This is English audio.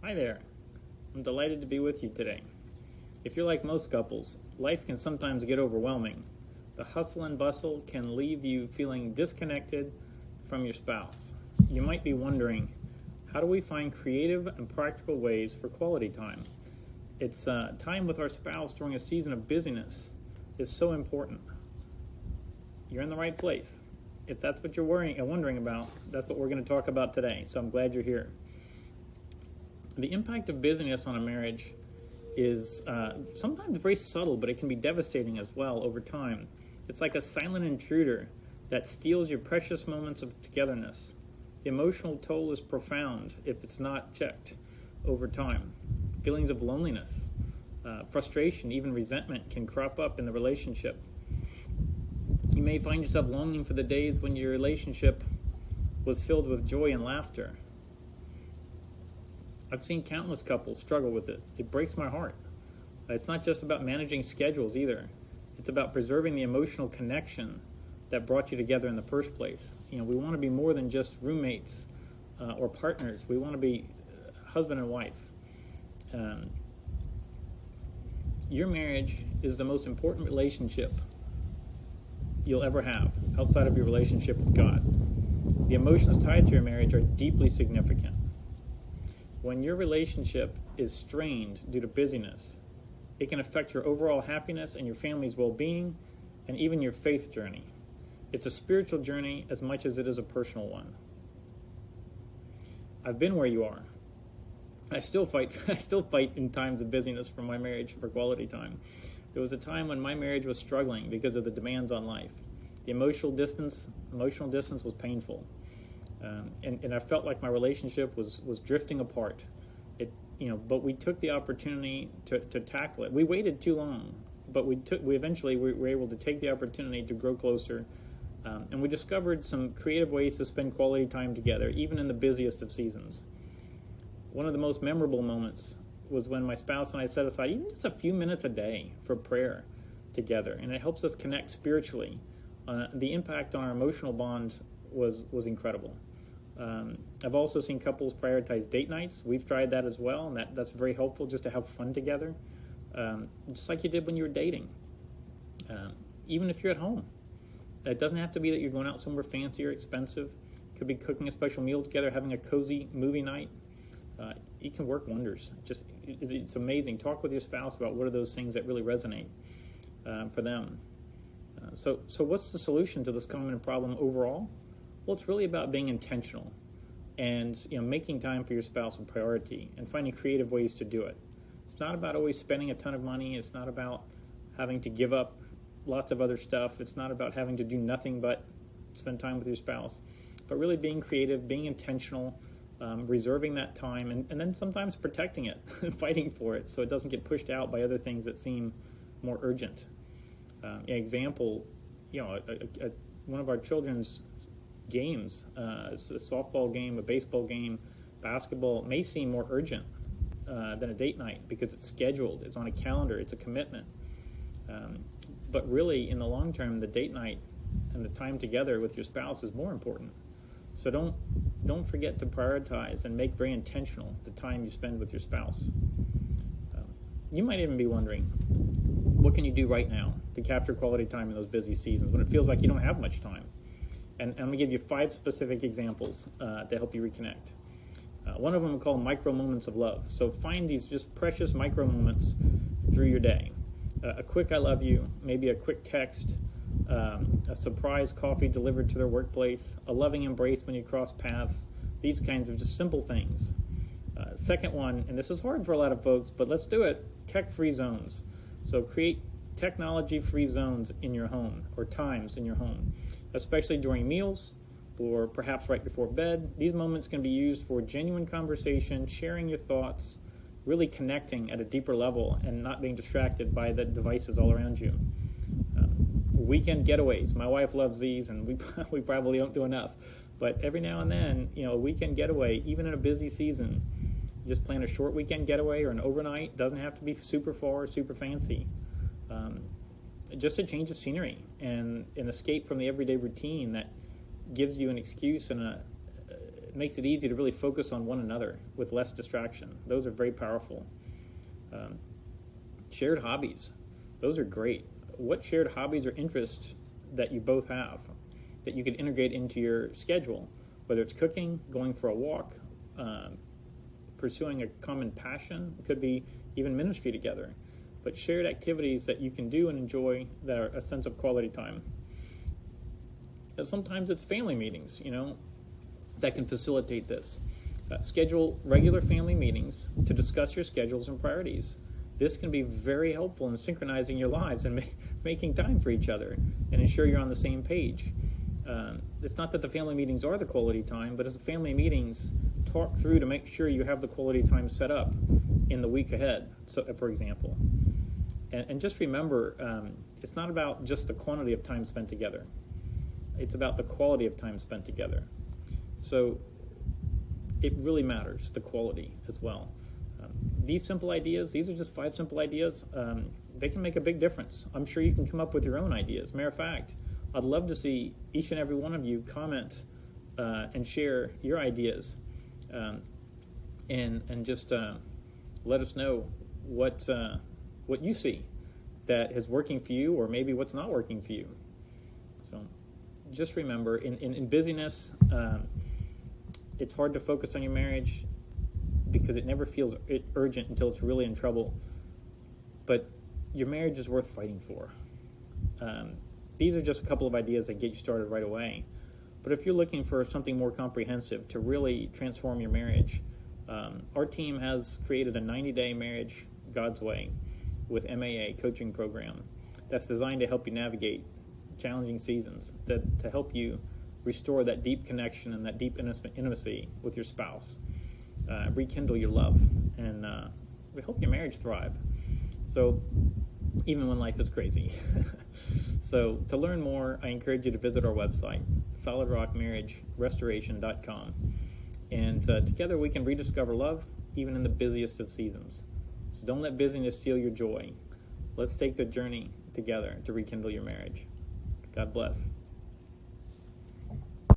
Hi there. I'm delighted to be with you today. If you're like most couples, life can sometimes get overwhelming. The hustle and bustle can leave you feeling disconnected from your spouse. You might be wondering, how do we find creative and practical ways for quality time? It's time with our spouse during a season of busyness is so important. You're in the right place. If that's what you're worrying and wondering about, that's what we're going to talk about today. So I'm glad you're here. The impact of busyness on a marriage is sometimes very subtle, but it can be devastating as well over time. It's like a silent intruder that steals your precious moments of togetherness. The emotional toll is profound if it's not checked over time. Feelings of loneliness, frustration, even resentment can crop up in the relationship. You may find yourself longing for the days when your relationship was filled with joy and laughter. I've seen countless couples struggle with it. It breaks my heart. It's not just about managing schedules either. It's about preserving the emotional connection that brought you together in the first place. We want to be more than just roommates or partners. We want to be husband and wife. Your marriage is the most important relationship you'll ever have outside of your relationship with God. The emotions tied to your marriage are deeply significant. When your relationship is strained due to busyness, it can affect your overall happiness and your family's well-being and even your faith journey. It's a spiritual journey as much as it is a personal one. I've been where you are. I still fight in times of busyness for my marriage for quality time. There was a time when my marriage was struggling because of the demands on life. The emotional distance was painful. And I felt like my relationship was drifting apart. But we took the opportunity to tackle it. We waited too long, but we eventually were able to take the opportunity to grow closer. And we discovered some creative ways to spend quality time together, even in the busiest of seasons. One of the most memorable moments was when my spouse and I set aside even just a few minutes a day for prayer together, and it helps us connect spiritually. The impact on our emotional bond was incredible. I've also seen couples prioritize date nights. We've tried that as well, and that's very helpful just to have fun together, just like you did when you were dating. Even if you're at home, it doesn't have to be that you're going out somewhere fancy or expensive. It could be cooking a special meal together, having a cozy movie night. It can work wonders. It's amazing. Talk with your spouse about what are those things that really resonate for them. So what's the solution to this common problem overall? Well, it's really about being intentional and making time for your spouse a priority and finding creative ways to do it. It's not about always spending a ton of money. It's not about having to give up lots of other stuff. It's not about having to do nothing but spend time with your spouse, but really being creative, being intentional, reserving that time, and then sometimes protecting it and fighting for it so it doesn't get pushed out by other things that seem more urgent. An example, one of our children's games, a softball game, a baseball game, basketball, may seem more urgent than a date night because it's scheduled, it's on a calendar, it's a commitment. But really, in the long term, the date night and the time together with your spouse is more important. So don't forget to prioritize and make very intentional the time you spend with your spouse. You might even be wondering, what can you do right now to capture quality time in those busy seasons when it feels like you don't have much time? And I'm going to give you 5 specific examples to help you reconnect. One of them we call micro moments of love. So find these just precious micro moments through your day. A quick I love you, maybe a quick text, a surprise coffee delivered to their workplace, a loving embrace when you cross paths, these kinds of just simple things. Second one, and this is hard for a lot of folks, but let's do it, tech-free zones. So create technology-free zones in your home or times in your home, especially during meals or perhaps right before bed. These moments can be used for genuine conversation, sharing your thoughts, really connecting at a deeper level and not being distracted by the devices all around you. Weekend getaways. My wife loves these, and we probably don't do enough. But every now and then, a weekend getaway, even in a busy season, just plan a short weekend getaway or an overnight. Doesn't have to be super far or super fancy. Just a change of scenery and an escape from the everyday routine that gives you an excuse and it makes it easy to really focus on one another with less distraction. Those are very powerful. Shared hobbies. Those are great. What shared hobbies or interests that you both have that you can integrate into your schedule, whether it's cooking, going for a walk, pursuing a common passion, it could be even ministry together, but shared activities that you can do and enjoy that are a sense of quality time. And sometimes it's family meetings, that can facilitate this. Schedule regular family meetings to discuss your schedules and priorities. This can be very helpful in synchronizing your lives and making time for each other and ensure you're on the same page. It's not that the family meetings are the quality time, but as the family meetings, talk through to make sure you have the quality time set up in the week ahead, so, for example. And just remember, it's not about just the quantity of time spent together. It's about the quality of time spent together. So it really matters, the quality as well. These simple ideas, these are just 5 simple ideas. They can make a big difference. I'm sure you can come up with your own ideas. Matter of fact, I'd love to see each and every one of you comment and share your ideas, and just let us know what you see that is working for you, or maybe what's not working for you. So just remember, in busyness, it's hard to focus on your marriage because it never feels urgent until it's really in trouble. But your marriage is worth fighting for. These are just a couple of ideas that get you started right away. But if you're looking for something more comprehensive to really transform your marriage, our team has created a 90-day marriage God's way with MAA coaching program that's designed to help you navigate challenging seasons, to help you restore that deep connection and that deep intimacy with your spouse, rekindle your love, and we hope your marriage thrive. So even when life is crazy. So to learn more, I encourage you to visit our website, solidrockmarriagerestoration.com. And together we can rediscover love even in the busiest of seasons. So don't let busyness steal your joy. Let's take the journey together to rekindle your marriage. God bless.